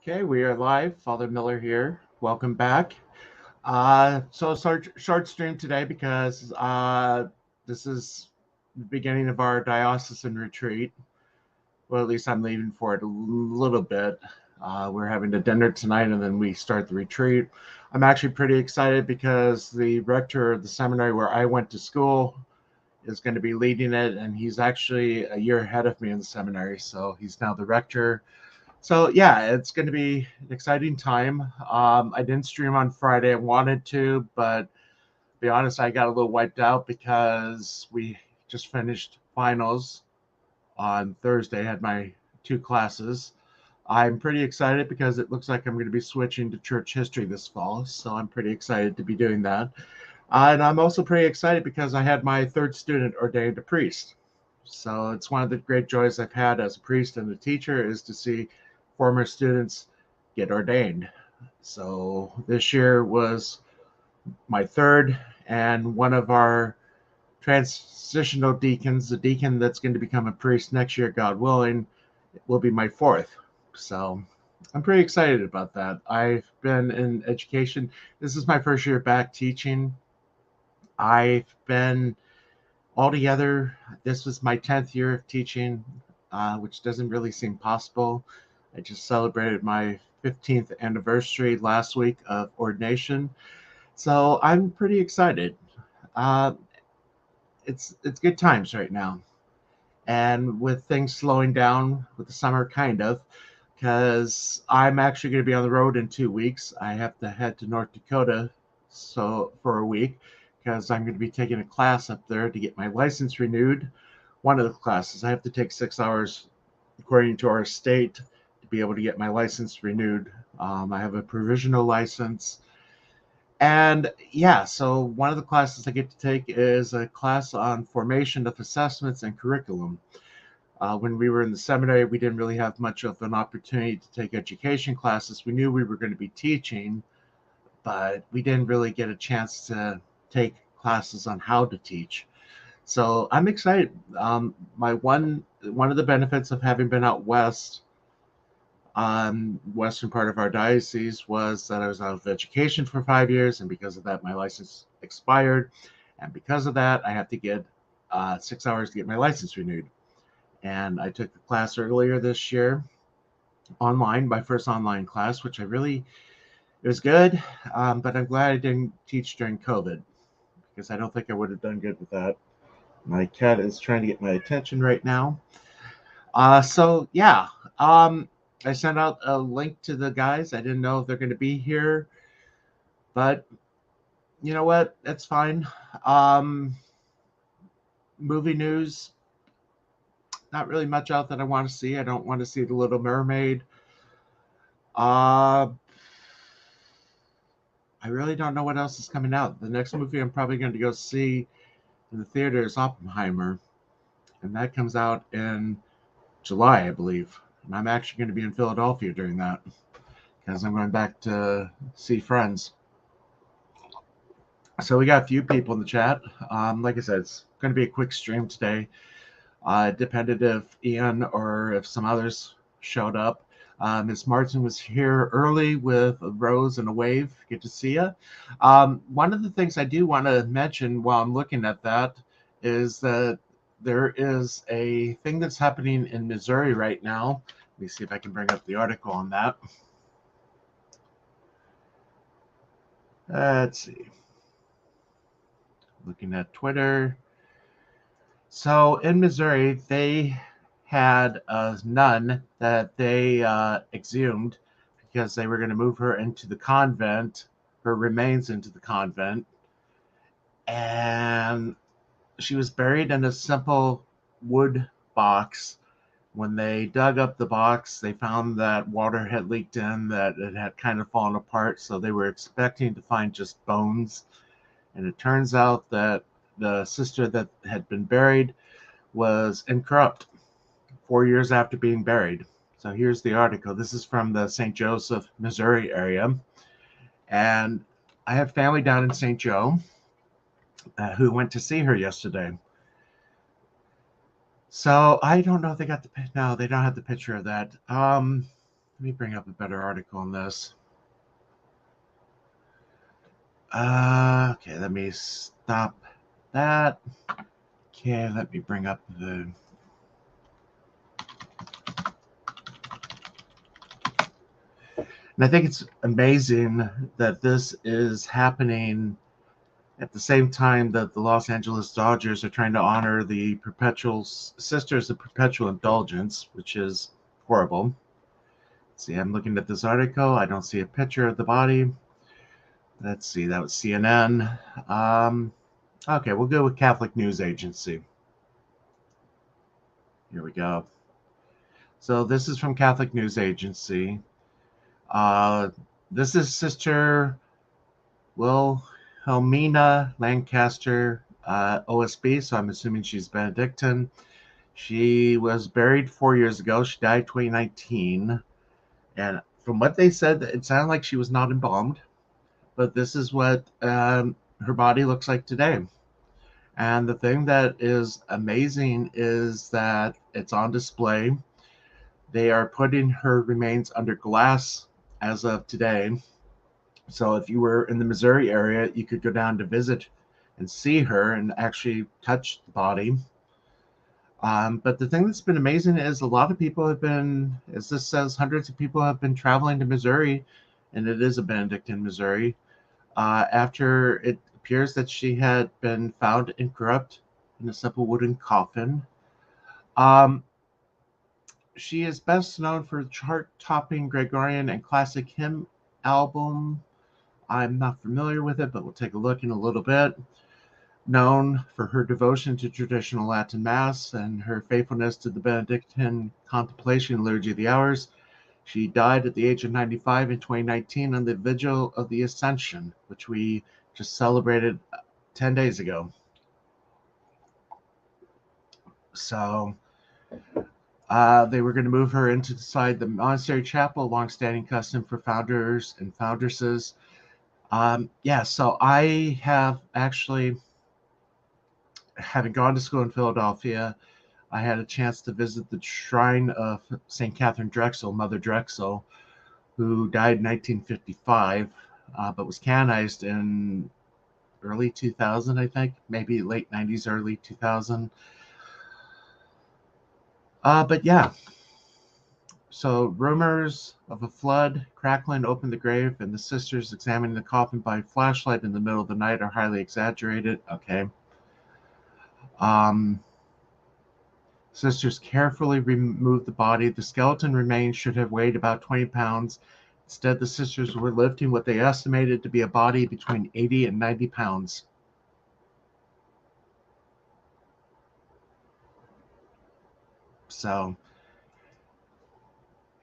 Okay, we are live. Father Miller here. Welcome back. So short stream today because this is the beginning of our diocesan retreat. Well, at least I'm leaving for it a little bit. We're having a dinner tonight and then we start the retreat. I'm actually pretty excited because the rector of the seminary where I went to school is going to be leading it, and he's actually a year ahead of me in the seminary, so he's now the rector. So yeah, it's going to be an exciting time. I didn't stream on Friday. I wanted to, but to be honest, I got a little wiped out because we just finished finals on Thursday. I had my 2 classes. I'm pretty excited because it looks like I'm going to be switching to church history this fall. So I'm pretty excited to be doing that. And I'm also pretty excited because I had my 3rd student ordained a priest. So it's one of the great joys I've had as a priest and a teacher is to see former students get ordained. So this year was my 3rd, and one of our transitional deacons, the deacon that's going to become a priest next year, God willing, will be my 4th. So I'm pretty excited about that. I've been in education. This is my first year back teaching. I've been altogether, this was my 10th year of teaching, which doesn't really seem possible. I just celebrated my 15th anniversary last week of ordination. So I'm pretty excited. Uh, it's good times right now. And with things slowing down with the summer, kind of, because I'm actually going to be on the road in 2 weeks. I have to head to North Dakota for a week because I'm going to be taking a class up there to get my license renewed. One of the classes I have to take 6 hours according to our state to be able to get my license renewed. I have a provisional license. And yeah, so one of the classes I get to take is a class on formation of assessments and curriculum. When we were in the seminary, we didn't really have much of an opportunity to take education classes. We knew we were going to be teaching, but we didn't really get a chance to take classes on how to teach. So I'm excited. One of the benefits of having been out west, western part of our diocese, was that I was out of education for 5 years, and because of that, my license expired. And because of that, I have to get 6 hours to get my license renewed. And I took the class earlier this year online, my first online class, which it was good, but I'm glad I didn't teach during COVID because I don't think I would have done good with that. My cat is trying to get my attention right now. So yeah, I sent out a link to the guys. I didn't know if they're going to be here, but you know what? That's fine. Um, Movie news, not really much out that I want to see. I don't want to see The Little Mermaid. Uh, I really don't know what else is coming out. The next movie I'm probably going to go see in the theater is Oppenheimer, and that comes out in July, I believe. And I'm actually going to be in Philadelphia during that because I'm going back to see friends. So we got a few people in the chat. Like I said, it's going to be a quick stream today. Depended if Ian or if some others showed up. Ms. Martin was here early with a rose and a wave. Good to see you. One of the things I do want to mention while I'm looking at that is that there is a thing that's happening in Missouri right now. Let me see if I can bring up the article on that. Let's see. Looking at Twitter. So in Missouri, they had a nun that they exhumed because they were going to move her into the convent, her remains into the convent. And she was buried in a simple wood box. When they dug up the box, they found that water had leaked in, that it had kind of fallen apart. So they were expecting to find just bones. And it turns out that the sister that had been buried was incorrupt 4 years after being buried. So here's the article. This is from the St. Joseph, Missouri area. And I have family down in St. Joe who went to see her yesterday. So I don't know if they got no, they don't have the picture of that. Let me bring up a better article on this. Okay, let me stop that. Okay, let me bring up the... And I think it's amazing that this is happening at the same time that the Los Angeles Dodgers are trying to honor the Perpetual Sisters of Perpetual Indulgence, which is horrible. See, I'm looking at this article. I don't see a picture of the body. Let's see, that was CNN. Okay, we'll go with Catholic News Agency. Here we go. So this is from Catholic News Agency. This is Sister Wilhelmina Lancaster, OSB, so I'm assuming she's Benedictine. She was buried 4 years ago. She died 2019. And from what they said, it sounded like she was not embalmed. But this is what her body looks like today. And the thing that is amazing is that it's on display. They are putting her remains under glass as of today. So if you were in the Missouri area, you could go down to visit and see her and actually touch the body. But the thing that's been amazing is a lot of people have been, as this says, hundreds of people have been traveling to Missouri, and it is a Benedictine, Missouri, after it appears that she had been found incorrupt in a simple wooden coffin. She is best known for chart-topping Gregorian and classic hymn album. I'm not familiar with it, but we'll take a look in a little bit. Known for her devotion to traditional Latin Mass and her faithfulness to the Benedictine contemplation liturgy of the hours, she died at the age of 95 in 2019 on the Vigil of the Ascension, which we just celebrated 10 days ago. So they were going to move her inside the monastery chapel, long-standing custom for founders and foundresses. So I have actually, having gone to school in Philadelphia, I had a chance to visit the shrine of St. Catherine Drexel, Mother Drexel, who died in 1955, but was canonized in early 2000, I think, maybe late 90s, early 2000. But yeah, so rumors of a flood crackling opened the grave, and the sisters examining the coffin by flashlight in the middle of the night are highly exaggerated. Okay. Sisters carefully removed the body. The skeleton remains should have weighed about 20 pounds. Instead, the sisters were lifting what they estimated to be a body between 80 and 90 pounds. So,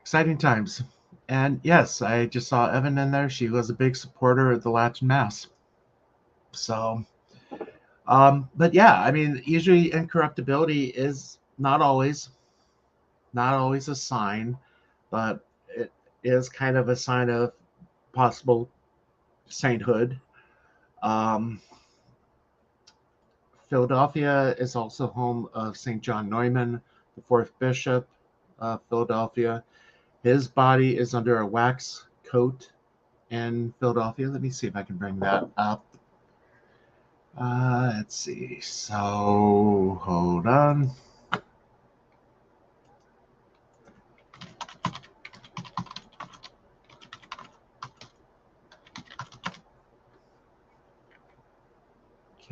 exciting times. And yes, I just saw Evan in there. She was a big supporter of the Latin Mass. So, but yeah, I mean, usually incorruptibility is not always a sign, but it is kind of a sign of possible sainthood. Philadelphia is also home of St. John Neumann, the fourth bishop of Philadelphia. His body is under a wax coat in Philadelphia. Let me see if I can bring that up. Let's see. So, hold on.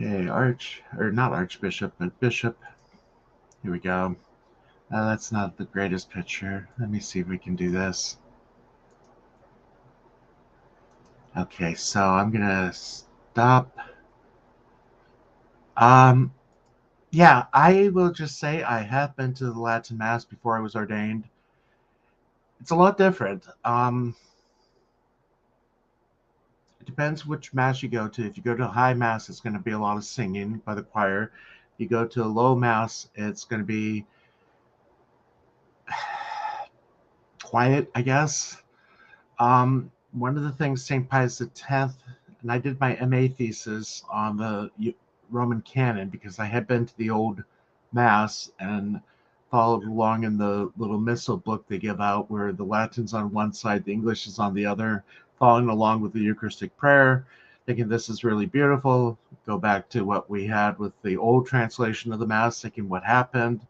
Okay, not archbishop, but bishop. Here we go. That's not the greatest picture. Let me see if we can do this. Okay, so I'm gonna stop. Yeah, I will just say I have been to the Latin Mass before I was ordained. It's a lot different. It depends which Mass you go to. If you go to a high Mass, it's going to be a lot of singing by the choir. If you go to a low Mass, it's going to be quiet, I guess. One of the things St. Pius X, and I did my MA thesis on the Roman canon because I had been to the old Mass and followed along in the little missal book they give out where the Latin's on one side, the English is on the other, following along with the Eucharistic prayer, thinking this is really beautiful. Go back to what we had with the old translation of the Mass, thinking what happened,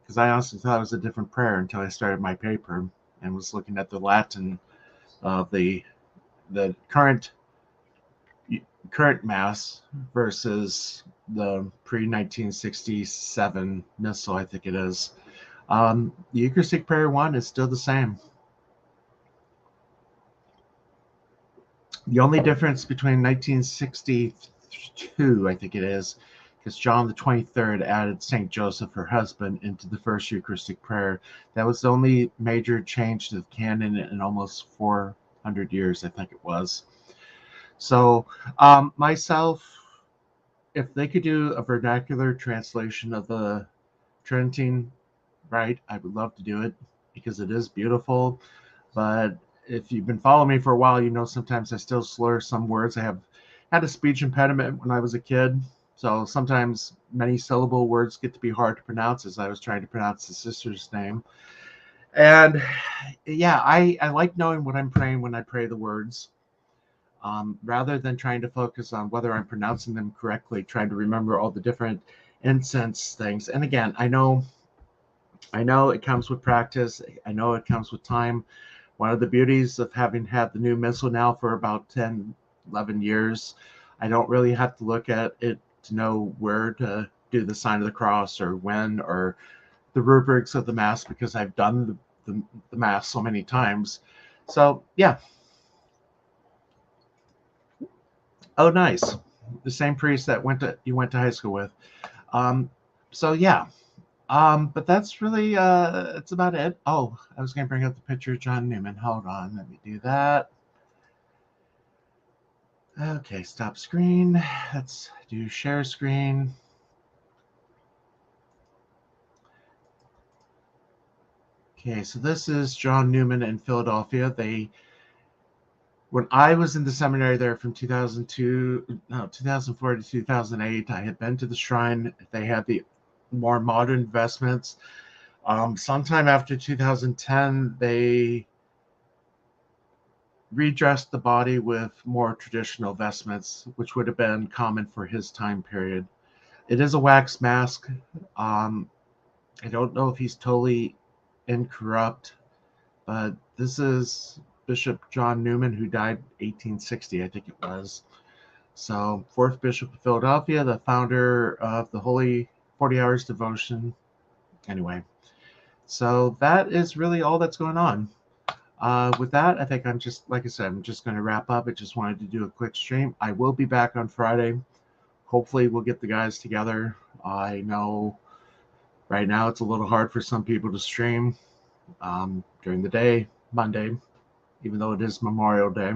because I honestly thought it was a different prayer until I started my paper and was looking at the Latin of the current Mass versus the pre-1967 missal, I think it is. The Eucharistic prayer one is still the same. The only difference between 1962, I think it is, because John the 23rd added St. Joseph, her husband, into the first Eucharistic prayer. That was the only major change to the canon in almost 400 years, I think it was. So myself, if they could do a vernacular translation of the Tridentine Rite, I would love to do it because it is beautiful. But if you've been following me for a while, you know sometimes I still slur some words. I had a speech impediment when I was a kid, so sometimes many syllable words get to be hard to pronounce as I was trying to pronounce the sister's name. And yeah, I like knowing what I'm praying when I pray the words. Rather than trying to focus on whether I'm pronouncing them correctly, trying to remember all the different incense things. And again, I know it comes with practice. I know it comes with time. One of the beauties of having had the new missal now for about 10, 11 years, I don't really have to look at it to know where to do the sign of the cross or when or the rubrics of the Mass because I've done the Mass so many times. So, yeah. Oh, nice. The same priest that you went to high school with. So yeah. But that's really it's about it. Oh, I was gonna bring up the picture of John Neumann. Hold on, let me do that. Okay, stop screen. Let's do share screen. Okay, so this is John Neumann in Philadelphia. When I was in the seminary there from 2004 to 2008, I had been to the shrine. They had the more modern vestments. Sometime after 2010, they redressed the body with more traditional vestments, which would have been common for his time period. It is a wax mask. I don't know if he's totally incorrupt, but this is Bishop John Neumann, who died 1860, I think it was. So, fourth Bishop of Philadelphia, the founder of the Holy 40 Hours Devotion, Anyway, so that is really all that's going on. With that, I think I'm just, like I said, I'm just going to wrap up. I just wanted to do a quick stream. I will be back on Friday. Hopefully, we'll get the guys together. I know right now it's a little hard for some people to stream during the day, Monday, even though it is Memorial Day.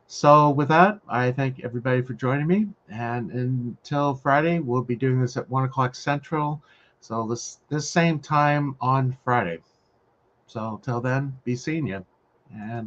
So with that, I thank everybody for joining me. And until Friday, we'll be doing this at 1 o'clock Central. So this same time on Friday. So till then, be seeing you. And